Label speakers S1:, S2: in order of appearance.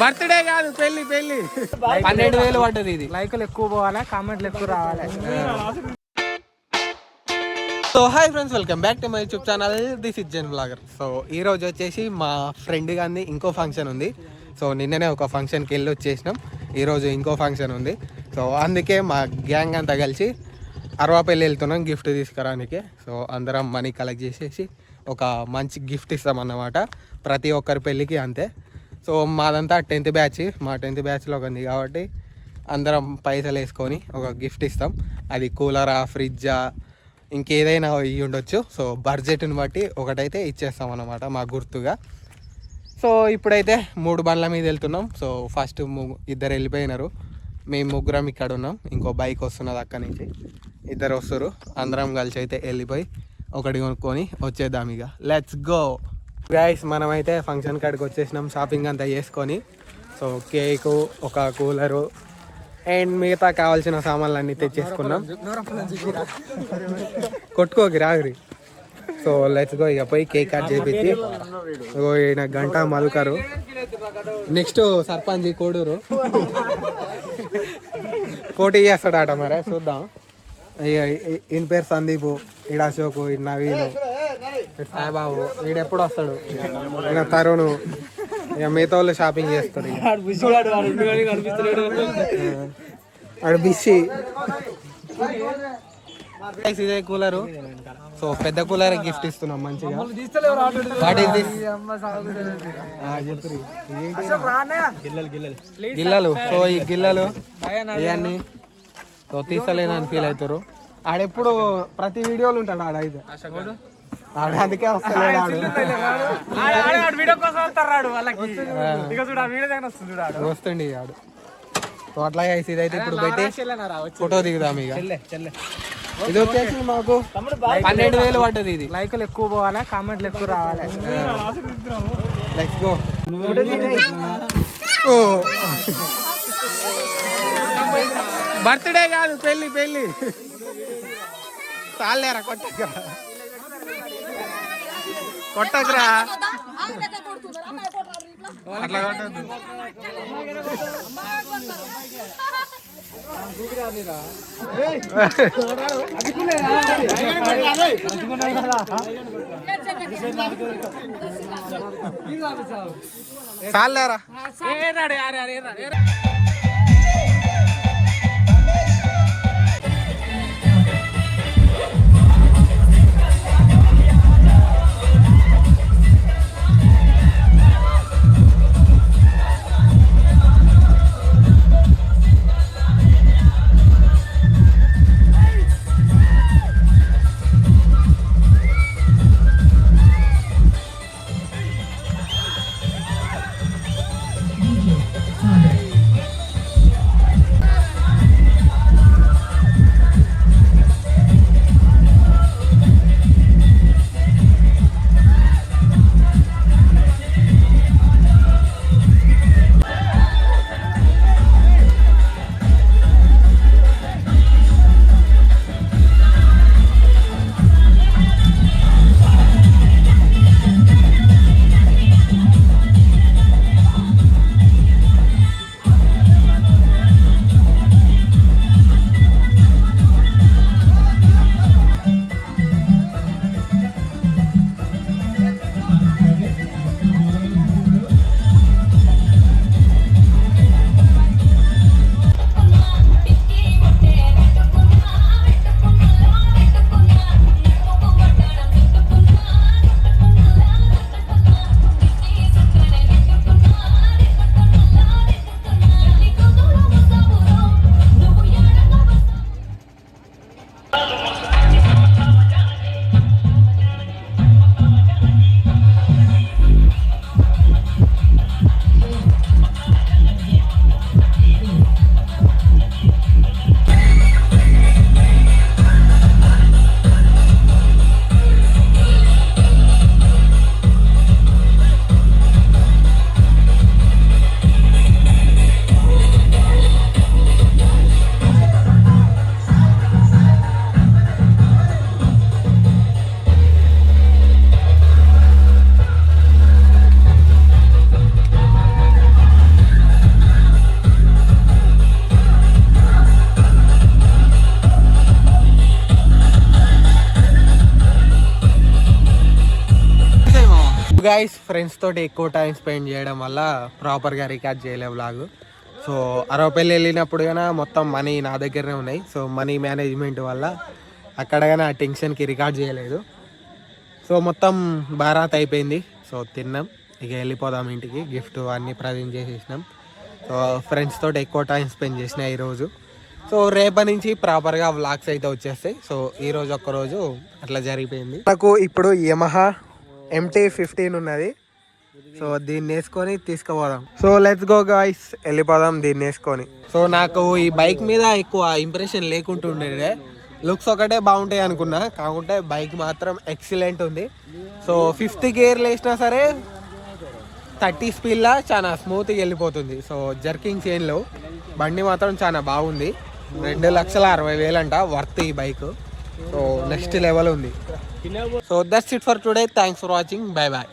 S1: Birthday కాదు పెళ్లి 12,000 పడ్డది. ఇది
S2: లైకులు ఎక్కువ పోవాలా, కామెంట్లు ఎక్కువ రావాలి.
S1: So hi friends, welcome back to my YouTube channel. This is Zen blogger. So ఈ రోజు వచ్చేసి మా ఫ్రెండ్ గారిది ఇంకో ఫంక్షన్ ఉంది. సో నిన్ననే ఒక ఫంక్షన్కి వెళ్ళి వచ్చేసినాం. ఈరోజు ఇంకో ఫంక్షన్ ఉంది. సో అందుకే మా గ్యాంగ్ అంతా కలిసి అరవాపల్లి వెళ్తున్నాం గిఫ్ట్ తీసుకురానికి. సో అందరం మనీ కలెక్ట్ చేసేసి ఒక మంచి గిఫ్ట్ ఇస్తామన్నమాట. ప్రతి ఒక్కరి పెళ్ళికి అంతే. సో మాదంతా 10th బ్యాచ్, మా 10th బ్యాచ్లో ఉంది కాబట్టి అందరం పైసలు వేసుకొని ఒక గిఫ్ట్ ఇస్తాం. అది కూలరా, ఫ్రిడ్జా, ఇంకేదైనా ఇవి ఉండొచ్చు. సో బడ్జెట్ని బట్టి ఒకటైతే ఇచ్చేస్తాం అన్నమాట మా గుర్తుగా. సో ఇప్పుడైతే 3 బండ్ల మీద వెళ్తున్నాం. సో ఫస్ట్ 2 వెళ్ళిపోయినారు, మేము 3 ఇక్కడ ఉన్నాం. ఇంకో బైక్ వస్తున్నది అక్కడి నుంచి, 2 వస్తారు. అందరం కలిసి అయితే వెళ్ళిపోయి ఒకటి కొనుక్కొని వచ్చేద్దాం. ఇక లెట్స్ గో గైస్. మనమైతే ఫంక్షన్ కాడికి వచ్చేసినాం, షాపింగ్ అంతా చేసుకొని. సో కేకు, ఒక కూలరు అండ్ మిగతా కావాల్సిన సామాన్లు అన్నీ తెచ్చేసుకున్నాం. కొట్టుకోకి రాగిరి. So let's go. ఇక పోయి కేక్ కట్ చేపించి ఈయన గంట మధుకరు, నెక్స్ట్ సర్పంచ్ కోడూరు పోటీ చేస్తాడట. మరి చూద్దాం. ఈయన పేరు సందీపు, ఈడ అశోకు, ఈయన నవీను, సాయిబాబు, ఈడెప్పుడు వస్తాడు, ఈయన తరుణు. ఇక మిగతా వాళ్ళు షాపింగ్ చేస్తారు. ఆడు బిస్సి. ఇదే కూలరు. సో పెద్ద కూలర్ గిఫ్ట్ ఇస్తున్నాం మంచిగా. గిల్లలు. సో ఈ గిల్లలు ఇవన్నీ సో తీసలేనని ఫీల్ అవుతారు. ఆడెప్పుడు ప్రతి వీడియోలు ఉంటాడు ఆడైతే, అందుకే వస్తలేడు. వస్తుంది ఆడు. సో అట్లా ఇదైతే ఇప్పుడు పెట్టి ఫోటో దిగుదాం. ఇక ఇది వచ్చేసి మాకు 12,000 పడ్డది. ఇది
S2: లైకులు ఎక్కువ పోవాలా, కామెంట్లు ఎక్కువ రావాలి.
S1: Let's go. బర్త్డే కాదు పెళ్లి. చాలేరా కొట్టకరా. అట్లా కొట్టద్దు. చాలేరా. గైస్ ఫ్రెండ్స్ తోటి ఎక్కువ టైం స్పెండ్ చేయడం వల్ల ప్రాపర్గా రికార్డ్ చేయలే వ్లాగ్. సో అరవపల్లి వెళ్ళినప్పుడు కానీ మొత్తం మనీ నా దగ్గరనే ఉన్నాయి. సో మనీ మేనేజ్మెంట్ వల్ల అక్కడ కానీ ఆ టెన్షన్కి రికార్డ్ చేయలేదు. సో మొత్తం బారాత్ అయిపోయింది. సో తిన్నాం, ఇక వెళ్ళిపోదాం ఇంటికి. గిఫ్ట్ అన్నీ ప్రజెంట్ చేసేసినాం. సో ఫ్రెండ్స్ తోటి ఎక్కువ టైం స్పెండ్ చేసిన ఈరోజు. సో రేపటి నుంచి ప్రాపర్గా వ్లాగ్స్ అయితే వచ్చేస్తాయి. సో ఈరోజు ఒక్కరోజు అట్లా జరిగిపోయింది. నాకు ఇప్పుడు యమహా MT-15 ఉన్నది. సో దీన్ని వేసుకొని తీసుకుపోదాం. సో లెట్స్ గో గాయ్స్, వెళ్ళిపోదాం దీన్ని వేసుకొని. సో నాకు ఈ బైక్ మీద ఎక్కువ ఇంప్రెషన్ లేకుంటుండే, లుక్స్ ఒకటే బాగుంటాయి అనుకున్నా, కాకుంటే బైక్ మాత్రం ఎక్సలెంట్ ఉంది. సో 5th గేర్లు వేసినా సరే 30 స్పీడ్లా చాలా స్మూత్గా వెళ్ళిపోతుంది. సో జర్కింగ్ చైన్లో బండి మాత్రం చాలా బాగుంది. 2,60,000 అంట వర్త్ ఈ బైక్. సో నెక్స్ట్ లెవెల్ ఉంది. So that's it for today. Thanks for watching. Bye bye.